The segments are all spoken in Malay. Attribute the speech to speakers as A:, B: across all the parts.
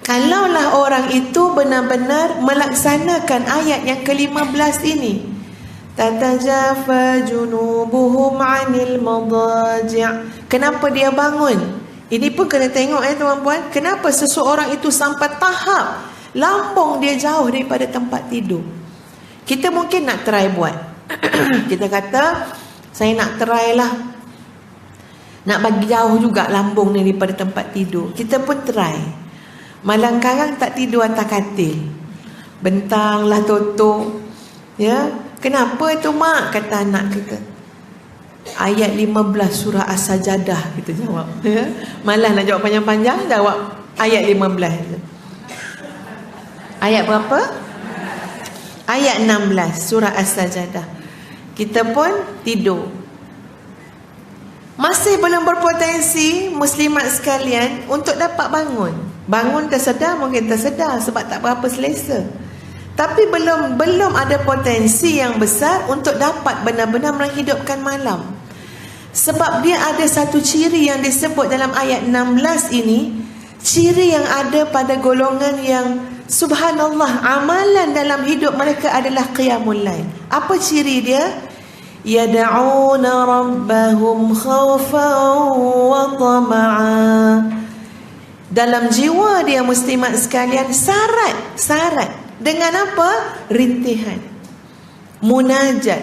A: Kalaulah orang itu benar-benar melaksanakan ayat yang ke-15 ini, tatajafa junubuhum 'anil madaji'. Kenapa dia bangun? Ini pun kena tengok tuan-puan. Kenapa seseorang itu sampai tahap lambung dia jauh daripada tempat tidur. Kita mungkin nak try buat. Kita kata, saya nak try lah, nak bagi jauh juga lambung ni daripada tempat tidur. Kita pun try. Malam karang tak tidur atas katil, bentanglah tutup. Ya, kenapa tu mak? Kata anak kita, ayat 15 surah As-Sajadah. Kita jawab, ya? Malah nak jawab panjang-panjang, jawab ayat 15. Ayat berapa? Ayat 16 surah As-Sajadah. Kita pun tidur. Masih belum berpotensi muslimat sekalian untuk dapat bangun. Bangun tersedar, mungkin tersedar sebab tak berapa selesa. Tapi belum ada potensi yang besar untuk dapat benar-benar menghidupkan malam. Sebab dia ada satu ciri yang disebut dalam ayat 16 ini, ciri yang ada pada golongan yang subhanallah, amalan dalam hidup mereka adalah qiyamul lail. Apa ciri dia? Yad'una rabbahum khawfan wa tama'a. Dalam jiwa dia muslimat sekalian syarat dengan apa? Rintihan, munajat,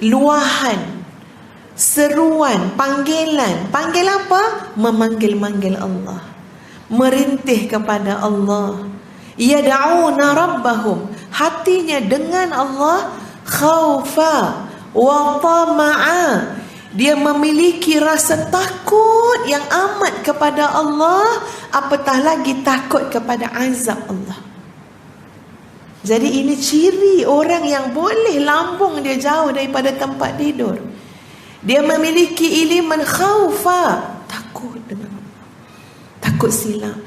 A: luahan, seruan, panggilan. Panggil apa? Memanggil-manggil Allah, merintih kepada Allah. Yad'una rabbahum, hatinya dengan Allah, khaufa wa tama'a, dia memiliki rasa takut yang amat kepada Allah, apatah lagi takut kepada azab Allah. Jadi ini ciri orang yang boleh lambung dia jauh daripada tempat tidur. Dia memiliki iliman khaufa, takut dengan Allah, takut silap,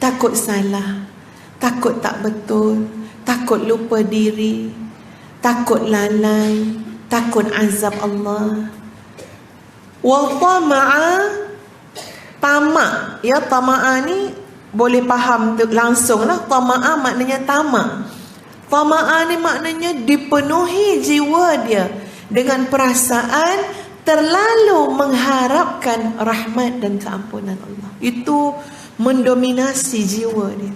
A: takut salah, takut tak betul, takut lupa diri, takut lalai, takut azab Allah. Wa tama'a, tamak. Ya, tama'a ni boleh faham langsung lah. Tama'a maknanya tamak. Tama'a ni maknanya dipenuhi jiwa dia dengan perasaan terlalu mengharapkan rahmat dan keampunan Allah. Itu mendominasi jiwa dia.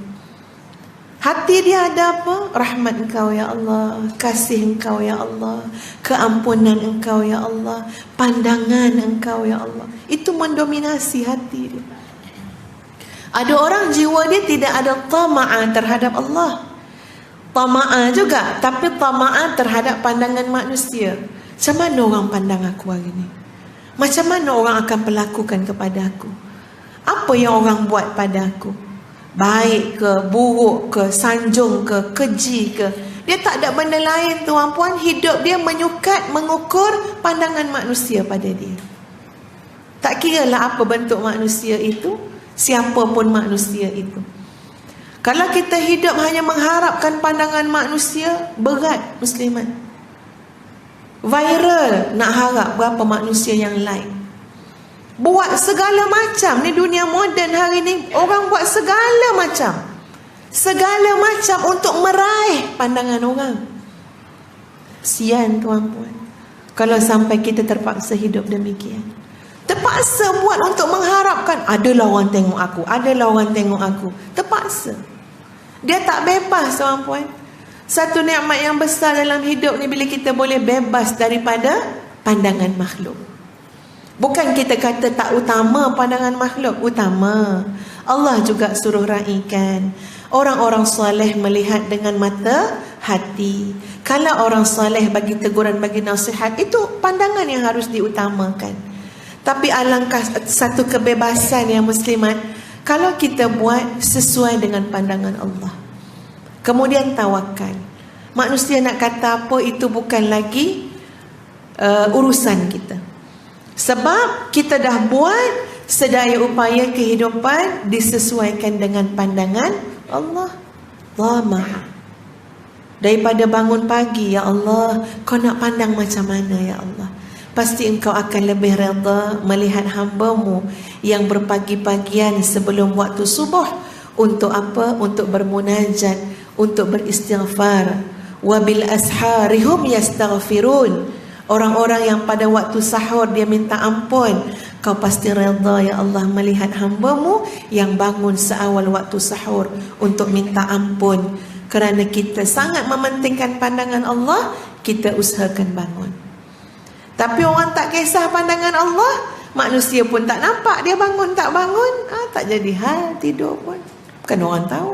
A: Hati dia ada apa? Rahmat Engkau ya Allah, kasih Engkau ya Allah, keampunan Engkau ya Allah, pandangan Engkau ya Allah. Itu mendominasi hati dia. Ada orang jiwa dia tidak ada tama'ah terhadap Allah, tama'ah juga, tapi tama'ah terhadap pandangan manusia. Macam mana orang pandang aku hari ni? Macam mana orang akan perlakukan kepada aku? Apa yang orang buat pada aku? Baik ke, buruk ke, sanjung ke, keji ke. Dia tak ada benda lain tuan-puan. Hidup dia menyukat, mengukur pandangan manusia pada dia. Tak kiralah apa bentuk manusia itu, siapa pun manusia itu. Kalau kita hidup hanya mengharapkan pandangan manusia, berat muslimat. Viral nak harap berapa manusia yang like. Buat segala macam. Ni dunia moden hari ni, orang buat segala macam untuk meraih pandangan orang. Sian tuan-puan kalau sampai kita terpaksa hidup demikian. Terpaksa buat untuk mengharapkan adalah orang tengok aku, adalah orang tengok aku. Terpaksa. Dia tak bebas tuan-puan. Satu nikmat yang besar dalam hidup ni bila kita boleh bebas daripada pandangan makhluk. Bukan kita kata tak utama pandangan makhluk, utama. Allah juga suruh raikan. Orang-orang soleh melihat dengan mata hati. Kalau orang soleh bagi teguran, bagi nasihat, itu pandangan yang harus diutamakan. Tapi alangkah satu kebebasan yang muslimat kalau kita buat sesuai dengan pandangan Allah. Kemudian tawakal. Manusia nak kata apa, itu bukan lagi urusan kita. Sebab kita dah buat sedaya upaya kehidupan disesuaikan dengan pandangan Allah. Lama daripada bangun pagi, ya Allah, kau nak pandang macam mana ya Allah? pasti engkau akan lebih redha melihat hamba-Mu yang berpagi-pagian sebelum waktu subuh. Untuk apa? Untuk bermunajat, untuk beristighfar. Wabil asharihum yastaghfirun. Orang-orang yang pada waktu sahur dia minta ampun. Kau pasti redha ya Allah melihat hamba-Mu yang bangun seawal waktu sahur untuk minta ampun. Kerana kita sangat mementingkan pandangan Allah, kita usahakan bangun. Tapi orang tak kisah pandangan Allah, manusia pun tak nampak dia bangun tak bangun, tak jadi hal, tidur pun bukan orang tahu.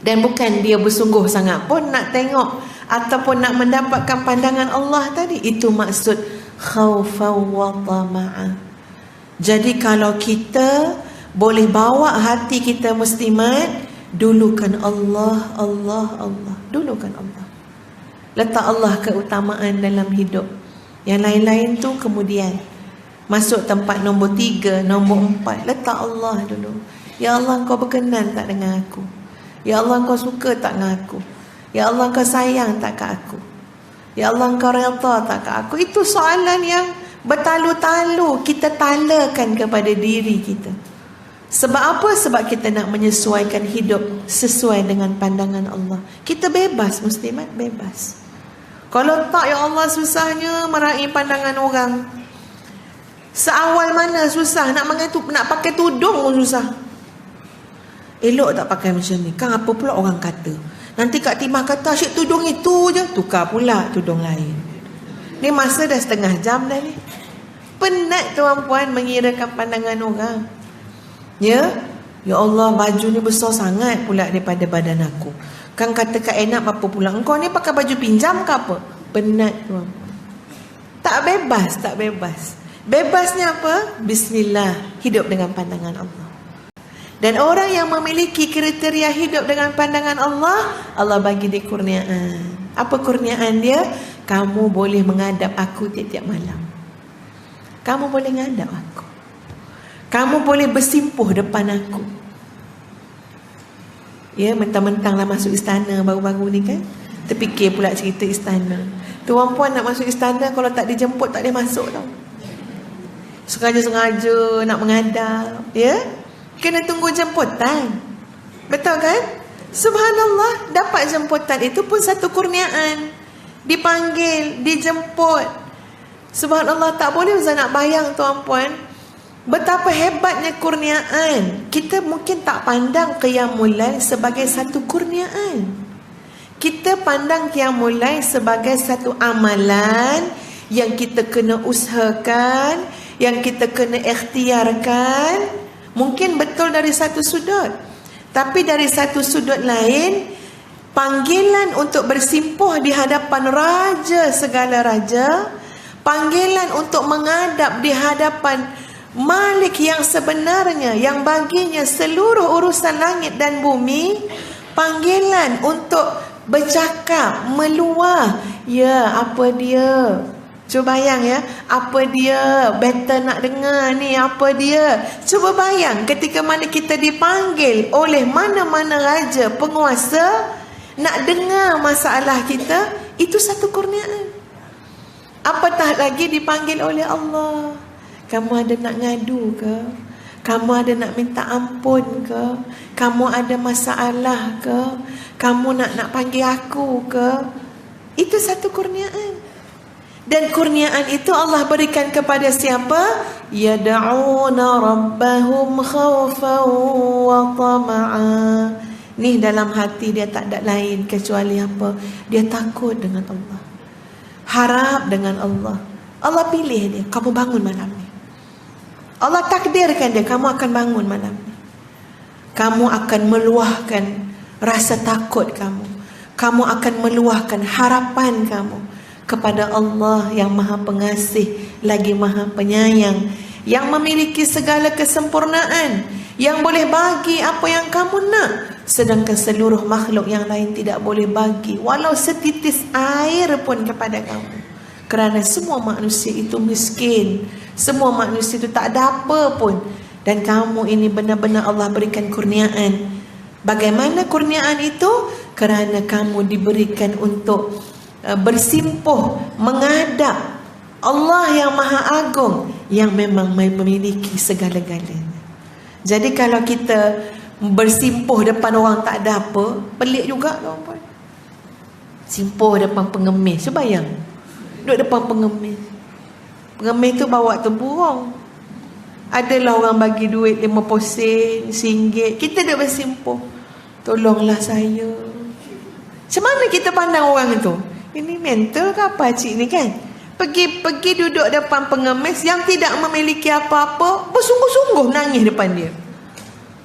A: Dan bukan dia bersungguh sangat pun nak tengok ataupun nak mendapatkan pandangan Allah tadi. Itu maksud khaufan wa tama'a. Jadi kalau kita boleh bawa hati kita muslimat, dulukan Allah, Allah, Allah. Dulukan Allah. Letak Allah keutamaan dalam hidup. Yang lain-lain tu kemudian. Masuk tempat nombor 3, nombor 4. Letak Allah dulu. Ya Allah, Kau berkenan tak dengan aku? Ya Allah, Kau suka tak dengan aku? Ya Allah, Kau sayang tak kat aku? Ya Allah, Kau redha tak kat aku? Itu soalan yang bertalu-talu kita talakan kepada diri kita. Sebab apa? Sebab kita nak menyesuaikan hidup sesuai dengan pandangan Allah. Kita bebas, muslimat, bebas. Kalau tak, ya Allah, susahnya meraih pandangan orang. Seawal mana susah, nak pakai tudung pun susah. Elok tak pakai macam ni? Kan apa pula orang kata? Nanti Kak Timah kata asyik tudung itu je, tukar pula tudung lain. Ni masa dah setengah jam dah ni. Penat tuan-puan mengirakan pandangan orang. Ya Allah, baju ni besar sangat pula daripada badan aku. Kan kata Kak Enap apa pula, engkau ni pakai baju pinjam ke apa? Penat tuan. Tak bebas, tak bebas. Bebasnya apa? Bismillah, hidup dengan pandangan Allah. Dan orang yang memiliki kriteria hidup dengan pandangan Allah, Allah bagi dia kurniaan. Apa kurniaan dia? Kamu boleh menghadap aku tiap-tiap malam. Kamu boleh menghadap aku. Kamu boleh bersimpuh depan aku. Ya, mentang-mentanglah masuk istana baru-baru ni kan. Terfikir pula cerita istana. Tuan-puan nak masuk istana, kalau tak dijemput tak boleh masuk tau. Sengaja-sengaja nak menghadap, ya. Kena tunggu jemputan. Betul kan? Subhanallah, dapat jemputan itu pun satu kurniaan. Dipanggil, dijemput. Subhanallah, tak boleh Ustaz nak bayang tuan-puan betapa hebatnya kurniaan. Kita mungkin tak pandang qiyamul lail sebagai satu kurniaan. Kita pandang qiyamul lail sebagai satu amalan yang kita kena usahakan, yang kita kena ikhtiarkan. Mungkin betul dari satu sudut, tapi dari satu sudut lain, panggilan untuk bersimpuh di hadapan raja segala raja, panggilan untuk menghadap di hadapan Malik yang sebenarnya, yang baginya seluruh urusan langit dan bumi, panggilan untuk bercakap, meluah. Ya, apa dia? Cuba bayang ya, apa dia? Better nak dengar ni, apa dia? Cuba bayang ketika mana kita dipanggil oleh mana-mana raja, penguasa, nak dengar masalah kita, itu satu kurniaan. Apatah lagi dipanggil oleh Allah. Kamu ada nak ngadu ke? Kamu ada nak minta ampun ke? Kamu ada masalah ke? Kamu nak panggil aku ke? Itu satu kurniaan. Dan kurniaan itu Allah berikan kepada siapa? Yad'una rabbahum khawfan wa tama'a. Ni dalam hati dia tak ada lain kecuali apa? Dia takut dengan Allah, harap dengan Allah. Allah pilih dia, kamu bangun malam ni. Allah takdirkan dia, kamu akan bangun malam ni. Kamu akan meluahkan rasa takut kamu. Kamu akan meluahkan harapan kamu kepada Allah yang Maha Pengasih lagi Maha Penyayang, yang memiliki segala kesempurnaan, yang boleh bagi apa yang kamu nak, sedangkan seluruh makhluk yang lain tidak boleh bagi walau setitis air pun kepada kamu. Kerana semua manusia itu miskin, semua manusia itu tak ada apa pun, dan kamu ini benar-benar Allah berikan kurniaan. Bagaimana kurniaan itu? Kerana kamu diberikan untuk bersimpuh, menghadap Allah yang Maha Agung yang memang memiliki segala-galanya. Jadi kalau kita bersimpuh depan orang tak ada apa, pelik juga tuan-puan. Simpuh depan pengemis, cuba bayang. Duduk depan pengemis. Pengemis tu bawa temburung. Adalah orang bagi duit 50 sen, RM1. Kita duduk bersimpuh. Tolonglah saya. Macam mana kita pandang orang tu? Ini mental ke apa cik ni kan? Pergi duduk depan pengemis yang tidak memiliki apa-apa, bersungguh-sungguh nangis depan dia.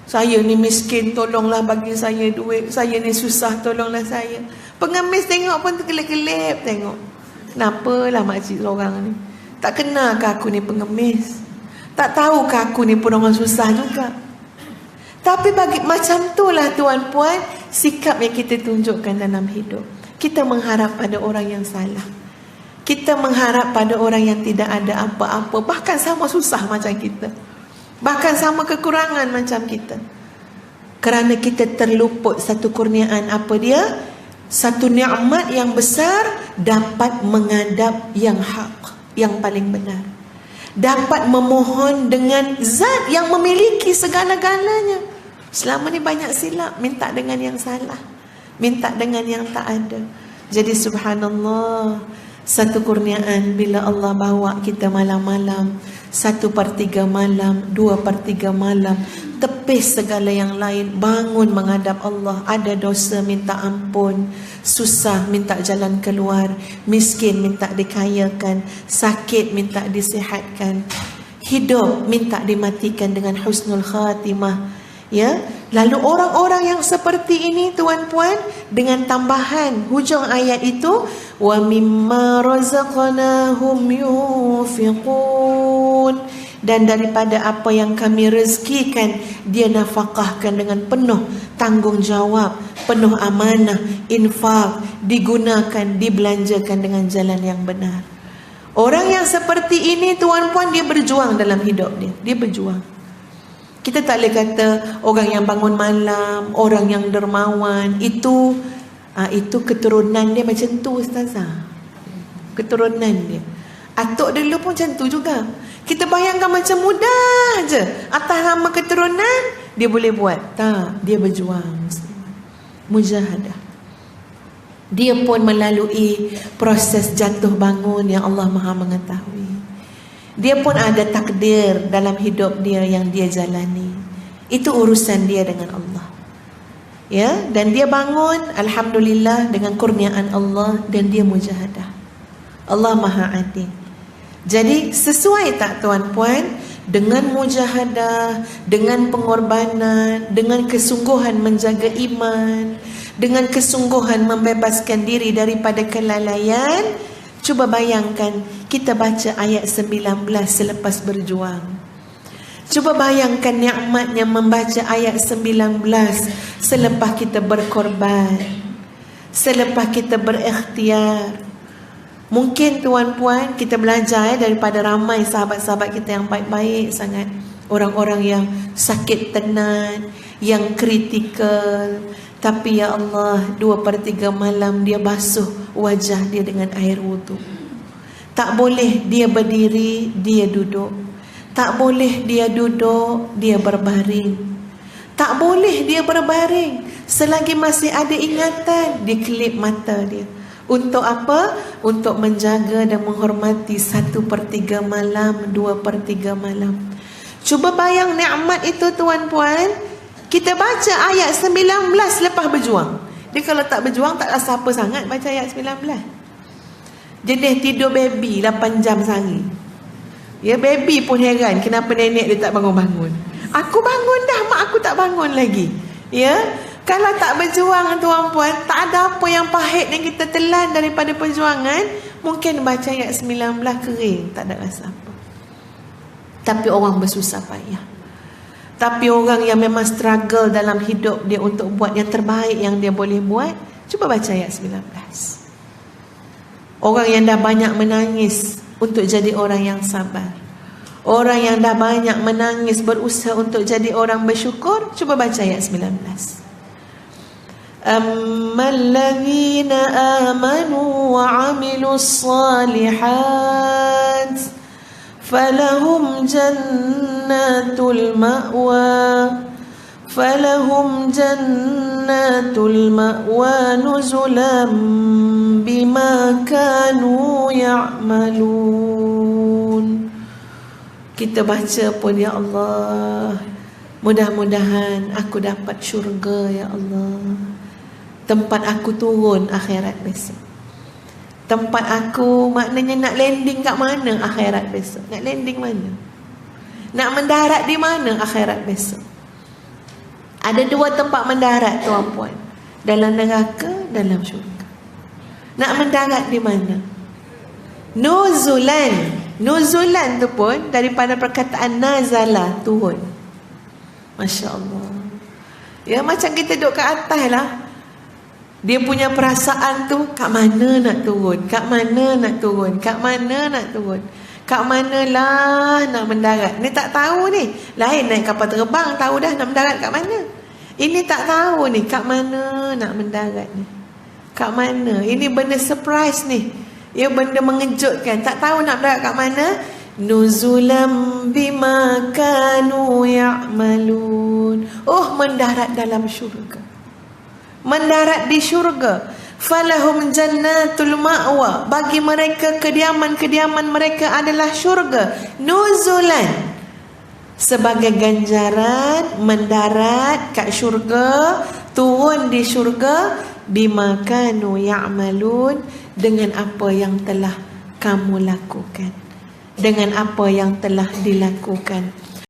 A: Saya ni miskin, tolonglah bagi saya duit. Saya ni susah, tolonglah saya. Pengemis tengok pun terkelip-kelip tengok. Kenapalah makcik seorang ni? Tak kenal ke aku ni pengemis? Tak tahu ke aku ni pun orang susah juga? Tapi macam itulah tuan-puan, sikap yang kita tunjukkan dalam hidup. Kita mengharap pada orang yang salah. Kita mengharap pada orang yang tidak ada apa-apa, bahkan sama susah macam kita, bahkan sama kekurangan macam kita. Kerana kita terluput satu kurniaan, apa dia? Satu nikmat yang besar, dapat menghadap yang hak, yang paling benar. Dapat memohon dengan zat yang memiliki segala-galanya. Selama ni banyak silap, minta dengan yang salah, minta dengan yang tak ada. Jadi subhanallah, satu kurniaan bila Allah bawa kita malam-malam, 1/3 malam, 2/3 malam, tepis segala yang lain, bangun menghadap Allah. Ada dosa minta ampun, susah minta jalan keluar, miskin minta dikayakan, sakit minta disihatkan, hidup minta dimatikan dengan husnul khatimah. Ya, lalu orang-orang yang seperti ini tuan-puan, dengan tambahan hujung ayat itu, wa mimma razaqnahum yunfiqun, dan daripada apa yang kami rezekikan dia nafkahkan dengan penuh tanggungjawab, penuh amanah, infak, digunakan, dibelanjakan dengan jalan yang benar. Orang yang seperti ini tuan-puan, dia berjuang dalam hidup dia. Dia berjuang. Kita tak boleh kata orang yang bangun malam, orang yang dermawan, itu keturunan dia macam tu ustazah. Keturunan dia. Atuk dulu pun macam tu juga. Kita bayangkan macam mudah je, atas nama keturunan dia boleh buat. Tak, dia berjuang. Mujahadah. Dia pun melalui proses jatuh bangun yang Allah Maha mengetahui. Dia pun ada takdir dalam hidup dia yang dia jalani. Itu urusan dia dengan Allah. Ya, dan dia bangun alhamdulillah dengan kurniaan Allah, dan dia mujahadah. Allah Maha Adil. Jadi sesuai tak tuan-puan, dengan mujahadah, dengan pengorbanan, dengan kesungguhan menjaga iman, dengan kesungguhan membebaskan diri daripada kelalaian. Cuba bayangkan kita baca ayat 19 selepas berjuang. Cuba bayangkan nikmatnya membaca ayat 19 selepas kita berkorban, selepas kita berikhtiar. Mungkin tuan-puan kita belajar daripada ramai sahabat-sahabat kita yang baik-baik sangat. Orang-orang yang sakit tenan, yang kritikal, tapi ya Allah, 2/3 malam dia basuh wajah dia dengan air wudu. Tak boleh dia berdiri, dia duduk. Tak boleh dia duduk, dia berbaring. Tak boleh dia berbaring selagi masih ada ingatan, dia kelip mata dia. Untuk apa? Untuk menjaga dan menghormati 1/3 malam, 2/3 malam. Cuba bayang nikmat itu tuan-puan. Kita baca ayat 19 lepas berjuang. Dia kalau tak berjuang tak rasa apa sangat baca ayat 19. Jenis tidur baby 8 jam sehari. Ya, baby pun heran kenapa nenek dia tak bangun-bangun. Aku bangun dah, mak aku tak bangun lagi. Ya, kalau tak berjuang tuan-puan, tak ada apa yang pahit yang kita telan daripada perjuangan. Mungkin baca ayat 19 kering, tak ada rasa apa. Tapi orang bersusah payah. Tapi orang yang memang struggle dalam hidup dia untuk buat yang terbaik yang dia boleh buat, cuba baca ayat 19. Orang yang dah banyak menangis untuk jadi orang yang sabar. Orang yang dah banyak menangis berusaha untuk jadi orang bersyukur, cuba baca ayat 19. أما الذين آمنوا وعملوا الصالحات فلهم جنات المأوى نزلا بما كانوا يعملون. Kita baca pun, ya Allah, mudah-mudahan aku dapat syurga, ya Allah. Tempat aku turun akhirat besok. Tempat aku maknanya nak landing kat mana akhirat besok? Nak landing mana? Nak mendarat di mana akhirat besok? Ada dua tempat mendarat, tuan-puan. Dalam neraka, dalam syurga. Nak mendarat di mana? Nuzulan. Nuzulan tu pun daripada perkataan nazala, turun. Masya Allah. Ya, macam kita duduk kat atas lah. Dia punya perasaan tu, kat mana nak turun? Kat mana nak turun? Kat mana nak turun? Kat manalah nak mendarat? Ni tak tahu ni. Lain naik kapal terbang, tahu dah nak mendarat kat mana. Ini tak tahu ni, kat mana nak mendarat ni. Kat mana? Ini benda surprise ni. Ya, benda mengejutkan. Tak tahu nak mendarat kat mana. Nuzulam bima kanu ya'malun. Oh, mendarat dalam syurga. Mendarat di syurga. Falahum jannatul ma'wa. Bagi mereka kediaman-kediaman mereka adalah syurga. Nuzulan. Sebagai ganjaran mendarat kat syurga, turun di syurga, bima kanu ya'malun, dengan apa yang telah kamu lakukan, dengan apa yang telah dilakukan.